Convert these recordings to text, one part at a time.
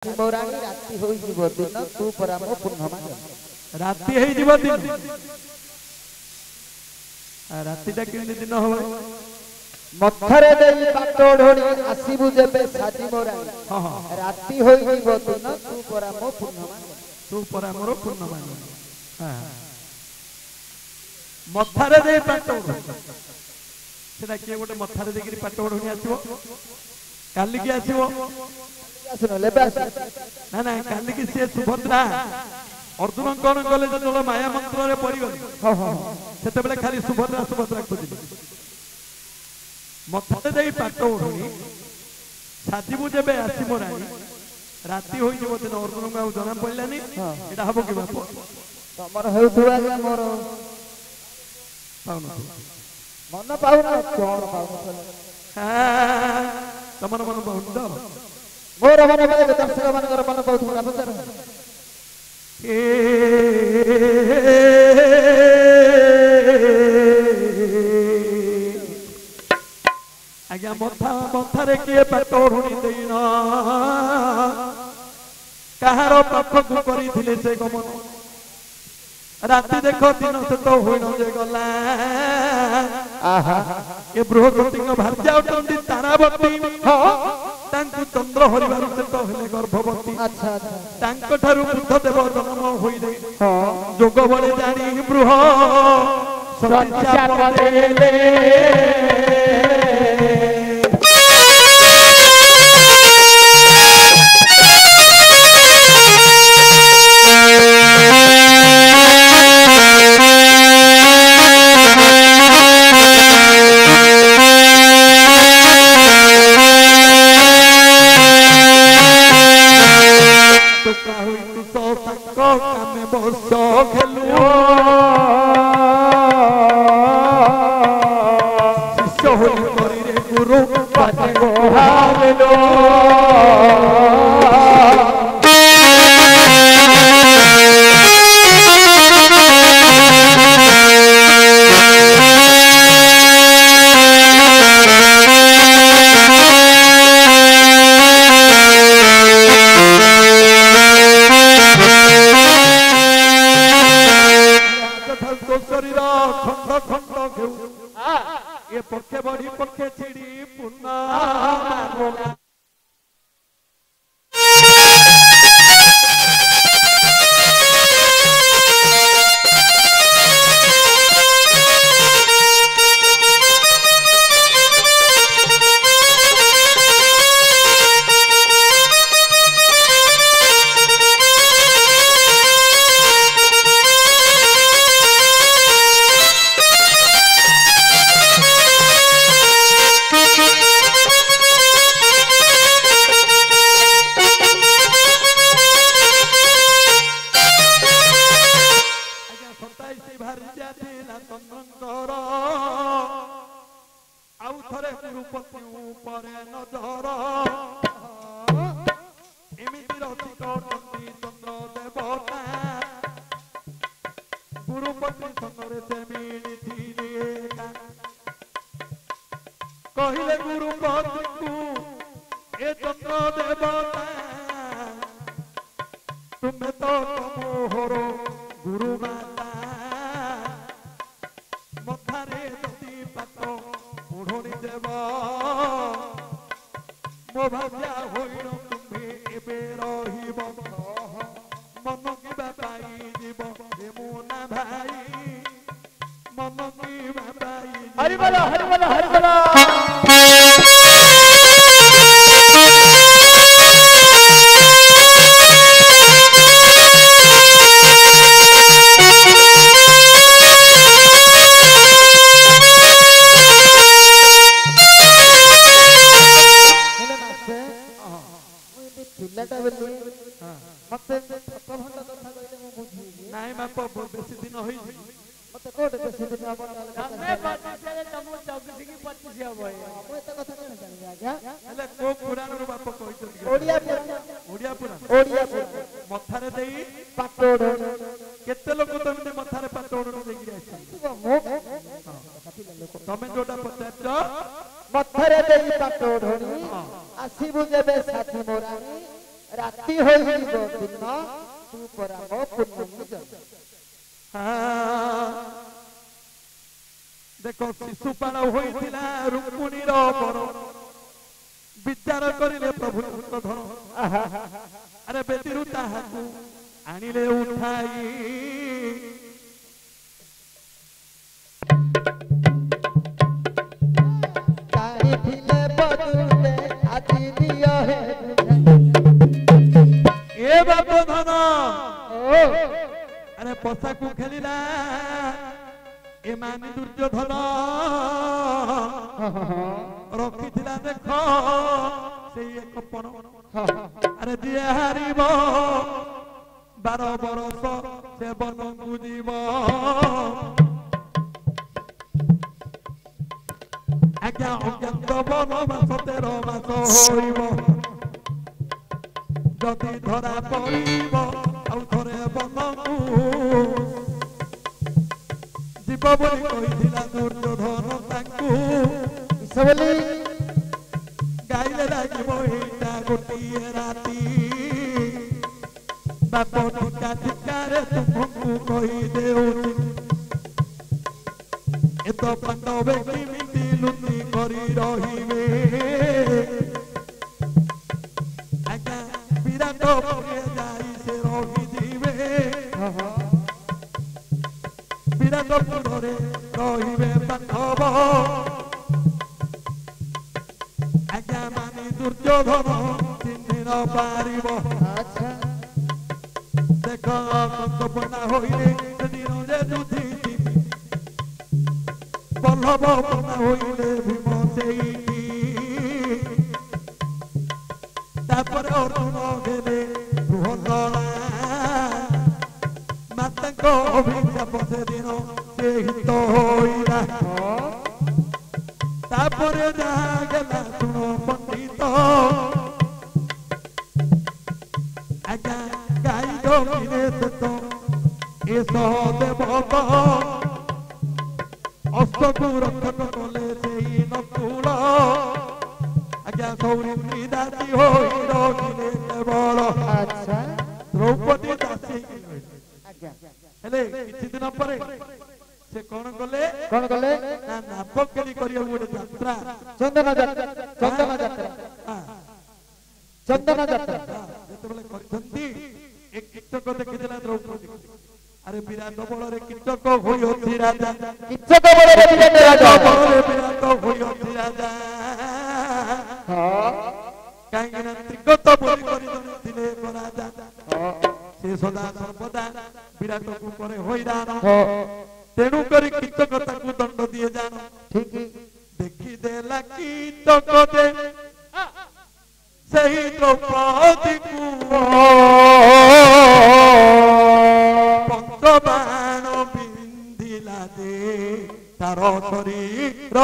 मोराणी राति होई जीव दिन तू पराम पूर्णमा राति होई जीव दिन रातिटा केमि दिन हो मथरे देई पाटोढोणी आसीबु जेबे साजी मोराणी राति होई जीव दिन तू पराम पूर्णमा मथरे देई पाटोढोणी सेटा के गोटे मथरे देई पाटोढोणी आसीबो काली की आसीबो ना ना काली की से सुभद्रा अर्जुन कौन गले जो माया मंत्र रे पड़गले सेते बेले खाली सुभद्रा सुभद्रा खोजिले मथरे देई पाट ओढणी साजिबु जेबे आसीबो रानी राति होई जेबो दिन अर्जुन को जना पड़लानी एटा हबो कि बाप तमर हेउथुवा मोर पाउन मन पाउन कोन पाउन तमन मन पाउन तो मोर मन पाए दर्शक मानकर मन बहुत बड़ा पचार आज्ञा मथा मथारे किए पाटोढुणी देन कहार पाखक करी से गमन राति देख दिन से तो होई न जे गला ए बृहस्पति भार्या उठंती तारावती तांकु चंद्र हरिबारु से तो हेले गर्भवती अच्छा तांको ठारु बुद्ध देव जन्म होई रे जोग बळे जानी बृह सत्या पदेले कहले गुरुपति को ए चंद्र देवता तुम्हें तो मोहर गुरु माता मथारे जदि पाट ओढणी देव मो भाग्या होइल तुम्हें एबे रहिब मन किबा पाई जीव हेमुना भाई मन किबा पाई हरि बोलो हरि बोलो हरि बोलो मते फटो फटो कथा कहले मु बुझी नाइ बाप बेसी दिन होई मते कोटे बेसी दिन अपन हमें पता चले तमु 24 की 25 होय हम एत कथा केना जानि आज्ञा हेले को पुराण रो बाप कहितो ओडिया पुराण मथारे देई पाटोड केते लोक तमे मथारे पाटोड देगी आसी तमे जोटा पचाच मथरे देई पाटोढणी आसीबु जेबे साथी मोराणी राति ହୋଇଯିବ ଦିନ ତୁ ପରା ମୋ ପୂର୍ଣ୍ଣମୀ ଜନ୍ମ। ଦେଖ ଶିଶୁପାଳ ହୋଇଥିଲା ରୁକ୍ମିଣୀର ବର ବିଚାର କରିଲେ ପ୍ରଭୁ ଧନ ଆରେ ବେଦୀରୁ ତାହାକୁ ଆଣିଲେ ଉଠାଇ ଜାଣିଥିଲେ ବଦୁଲେ ଆଜି ଦିଅ ହେ ଏ ବାପ ଧନ ଆରେ ପୋଷାକୁ ଖେଳିଲା ଏମାନେ ଦୁର୍ଯ୍ୟୋଧନ ରଖିଥିଲା ଦେଖ ସେଇ ଏକ ପଣ ଆରେ ଯିଏ ହାରିବ 12 ବରଷ ସେ ବନକୁ ଯିବ ଆଜ୍ଞା ଅଜ୍ଞାତ ବନବାସ 13 ମାସ ହୋଇବ ଯଦି ଧରା ପଡ଼ିବ ଆଉ ଥରେ ବନକୁ ଯିବ ବୋଲି କହିଥିଲା ଦୁର୍ଯ୍ୟୋଧନ ତାଙ୍କୁ ବୋଲି ଗାଇଲେ ଲାଗିବ ଏଇଟା ଗୋଟିଏ ରାତି ବାପ ଠିକା ଠିକାରେ ତୁମକୁ କହିଦେଉଛି ଏ ତ ପାଣ୍ଡବେ କେମିତି ଲୁଚି କରି ରହିବେ ଆଜ୍ଞା ବିରାଟ ପୁରେ ଯାଇ ସେ ରହିଯିବେ ବିରାଟପୁରରେ ରହିବେ ପାଣ୍ଡବ ଆଜ୍ଞା ମାନି ଦୁର୍ଯ୍ୟୋଧନ ଚିହ୍ନି ନ ପାରିବ ଦେଖ କନ୍ତପନା ହୋଇଲେ ସେଦିନ ଯେ ଯୁଧିଛି ବଲ୍ଲଭ ପନା ହୋଇଲେ ଭୀମ ସେଇଠି ତାପରେ ଅର୍ଜୁନ ଗେଲେ ବୃହଦଳା ମାତାଙ୍କ ଅଭିଶାପ ସେଦିନ ସେ ହିତ ହୋଇଲା ତାପରେ ଯାହା ଗଲା ଶୁଣ ପଣ୍ଡିତ ଆଜ୍ଞା ଗାଈ ଜମିରେ ସେତ ଏ ସହଦେବ ଅସ୍ତକୁ ରକ୍ଷକ କଲେ ସେଇ ନକୁଳ ଆଜ୍ଞା ସୌରୀ ଦାସୀ ହୋଇ ରହିଲେ କେବଳ ଦ୍ରୌପଦୀ ଦାସୀ ହେଲେ କିଛି ଦିନ ପରେ ସେ କଣ କଲେ ନା ନାପକେଳି କରିବାକୁ ଗୋଟେ ଯାତ୍ରା ଚନ୍ଦନ ଯାତ୍ରା ଯେତେବେଳେ କରିଛନ୍ତି ଏ କୀଚକ ଦେଖିଥିଲା ଦ୍ରୌପଦୀ ଆରେ ବିରାଟ ବଳରେ କୀଚକ ହୋଇଅଛି ରାଜା କିଚକ ବଳରେ ବିରାଟ ରାଜା ବିରାଟ ହୋଇଅଛି ରାଜା କାହିଁକି ନା ତ୍ରିଗତ ବୋଲି କରିଥିଲେ ରାଜା ସେ ସଦା ସର୍ବଦା ବିରାଟକୁ ପରେ ହଇରାଣ ତେଣୁ କରି କୀଚକ ତାକୁ ଦଣ୍ଡ ଦିଏ ଜାଣ ଦେଖିଦେଲା କୀଚକ ଯେ ସେହି ଦ୍ରୌପଦୀକୁ ପଞ୍ଚବାଣ ବିନ୍ଧିଲା ଯେ ତାର ଶରୀର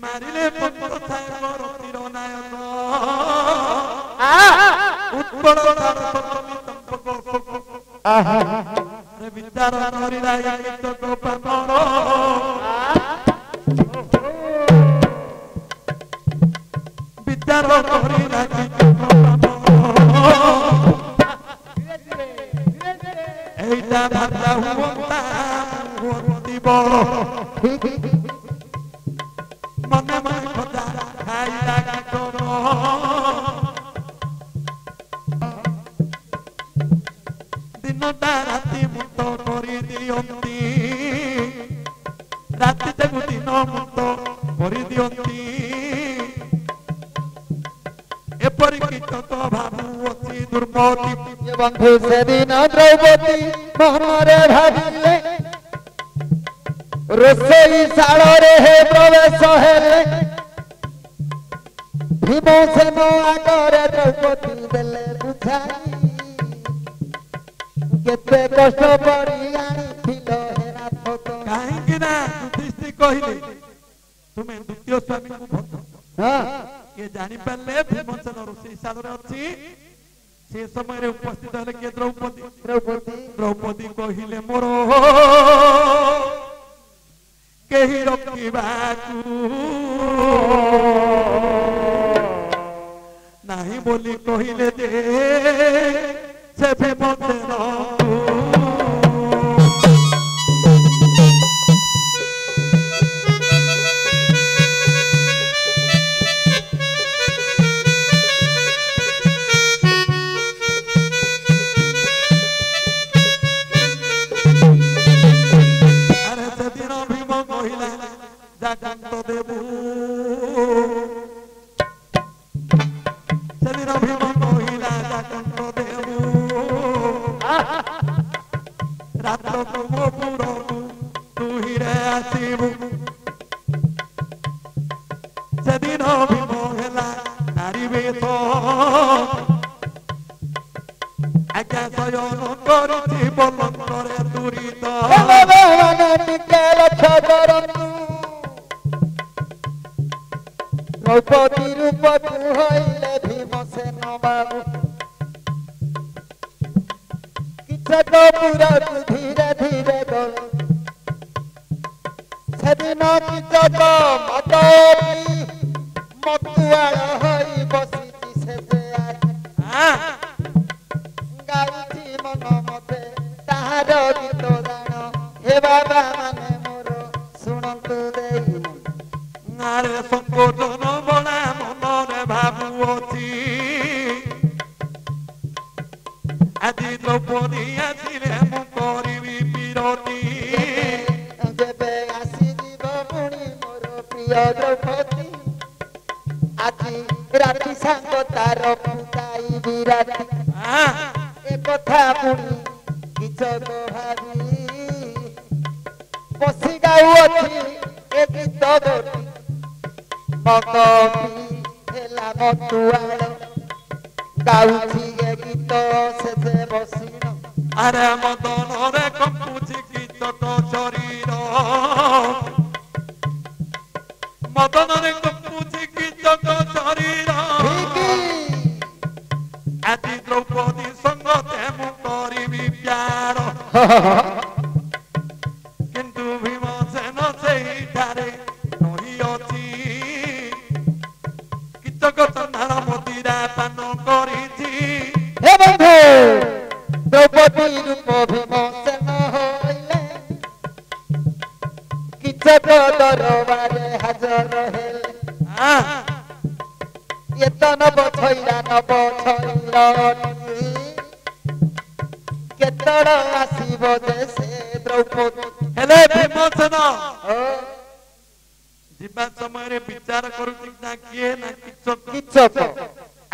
ମାରିଲେ ତୀର ନାୟକ ଉତ୍କଳ ବିଚାର କରିଲା କୀଚକ ପାପଣ ବିଚାର କରିଲା କୀଚକ এইটা ভাবলা হুমতা হুমতি বড় মনে মনে খোঁজা খাইলা কীচক দিনটা রাতি মুক্ত করে দিয়ন্তি রাতিতে দিন মুক্ত করে দিয়ন্তি এপরি কীচক ভাবুଅଛି দুর্মতি বন্ধু সেদিন দ্রৌপদী মহরে ভাবিলে ରୋଷେଇ ଶାଳରେ ହେ ପ୍ରବେଶ ହେଲେ ଭୀମସେନ ଆଗରେ ଦ୍ରୌପଦୀ ଦେଲେ ବୁଝାଇ କେତେ କଷ୍ଟ ପଡ଼ି ଆଣିଥିଲ ହେ ନାଥ ତମେ। କାହିଁକି ନା ଯୁଧିଷ୍ଠିର କହିଲେ ତୁମେ ଦ୍ୱିତୀୟ ସ୍ୱାମୀଙ୍କୁ ଭକ୍ତ। କିଏ ଜାଣିପାରିଲେ ଭୀମସେନ ରୋଷେଇ ଶାଳରେ ଅଛି। ସେ ସମୟରେ ଉପସ୍ଥିତ ହେଲେ କିଏ? ଦ୍ରୌପଦୀ। ଦ୍ରୌପଦୀ କହିଲେ ମୋର କେହି ରଖିବାକୁ ନାହିଁ ବୋଲି କହିଲେ ଯେ ସେ ଭୀମସେନ ଜାଗନ୍ତ ଦେବୁ। ସେଦିନ ଭୀମ କହିଲା ଜାଗନ୍ତ ଦେବୁ ରାତ୍ରକୁ ମୋ ପୁରକୁ ତୁହିରେ ଆସିବୁ। ସେଦିନ ଭୀମ ହେଲା ନାରୀ ବେଶ ଆଜ୍ଞା ଶୟନ କରିଛି ବଲଙ୍କରେ ଦୁରିତ। ଟିକେ ଲକ୍ଷ୍ୟ କରନ୍ତୁ ଦ୍ରୌପଦୀ ରୂପକୁ ହଇଲେ ଭୀମସେନ ବାବୁ କିଚକ ପୁରକୁ ଧୀରେ ଧୀରେ ଗଲେ। ସେଦିନ କିଚକ ମଦ ପିଇ ମତୁଆଳ ହୋଇ ବସିଛି ସେ ଗାଉଛି ମନ ମତେ ତାହାର ଗୀତ ଗାନ। ହେ ବାବା ମାନେ ମୋର ଶୁଣନ୍ତୁ ଦେଇ ଆରେ ସଂକୋଚନ ବଣା ମନରେ ଭାବୁଅଛି ଆଜି ଦ୍ରୌପଦୀ ଆସିଲେ ମୁଁ କରିବି ବିରତି। ଯେବେ ଆସିଯିବ ପୁଣି ମୋର ପ୍ରିୟ ଦ୍ରୌପଦୀ ଆଜି ରାତି ସାଙ୍ଗ ତାର ଫୁଟାଇବି ରାତି। ଏ କଥା ପୁଣି କିଚକ ଭାବି ବସି ଗାଉଅଛି ଏ ଗୀତ ଗୋଟି। ମଦ ପିଇ ହେଲା ମତୁଆଳ ଗାଉଛି ଏ ଗୀତ ସେ ବସିନ। ଆରେ ମଦନରେ କମ୍ପୁଛି କିଚକ ଶରୀର ମଦନରେ କମ୍ପୁଛି କିଚକ ଶରୀର। ଆଜି ଦ୍ରୌପଦୀ ସଙ୍ଗତେ ମୁଁ କରିବି ପ୍ୟାର କିନ୍ତୁ ଭୀମସେନ ସେଇଠାରେ ରହିଅଛି। କିଚକ ଚଣ୍ଡାଳ ମଦିରା ପାନ କରିଛି। ହେ ବନ୍ଧୁ ଦ୍ରୌପଦୀ ରୂପ ଭୀମସେନ ହଇଲେ କିଚକ ଦରବାରେ ହାଜର ହେଲେ। ଏତ ନବ ଛଇରା କେତଳ ଆସିବ ଯେ ସେ ଦ୍ରୌପଦୀ। ହେଲେ ଭୀମସେନ ଯିବା ସମୟରେ ବିଚାର କରୁଛି ନା କିଏ ନା କିଚକ।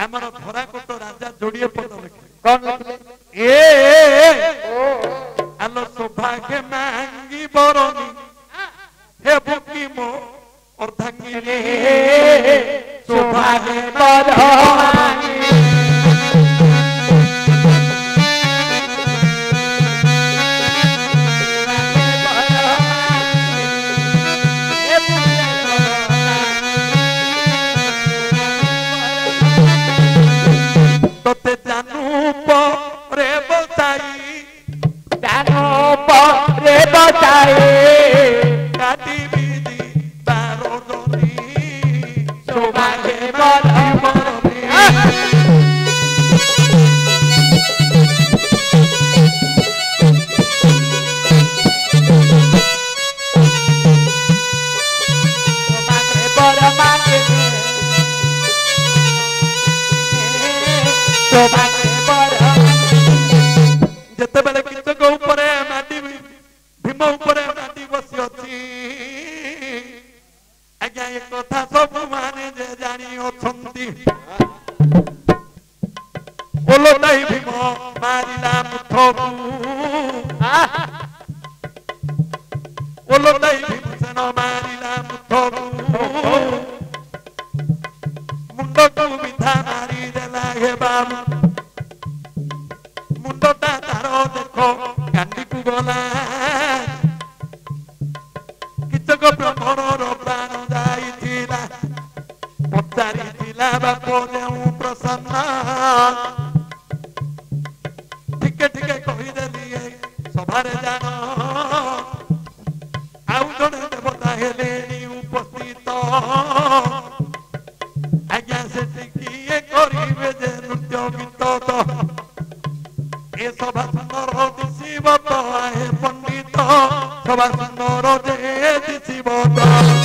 ଆମର ଧରାକୋଟ ରାଜା ଯୋଡ଼ିଏ ପଦ ଲେଖିଲେ। କଣ ଲେଖିଲେ? ଆଲୋ ସୌଭାଗ୍ୟ ମାଙ୍ଗି ବରଣୀ ହେବୁ କି ମୋ ଅର୍ଦ୍ଧାଙ୍ଗିନୀ ସୌଭାଗ୍ୟ ବରଣୀ। তোতে জানু পরে বসাই কাটিবি তার জনি সৌভাগ্যে বরণী। ଯେତେବେଳେ କିଚକ ଉପରେ ମାଟି ଭୀମ ଉପରେ ମାଟି गला किचक ब्रह्मणर प्राण जाइथिला पचारिथिला बाप देउ प्रसन्न टिके टिके कहिदेली सभारे जान आउ जणे देवता हेलेनी उपस्थित आज्ञा सेठी किए करिबे जे नृत्य गीत तो ए सभा सुंदर दिशिब तो हे पंडित सभा सुंदर जे दिशिब तो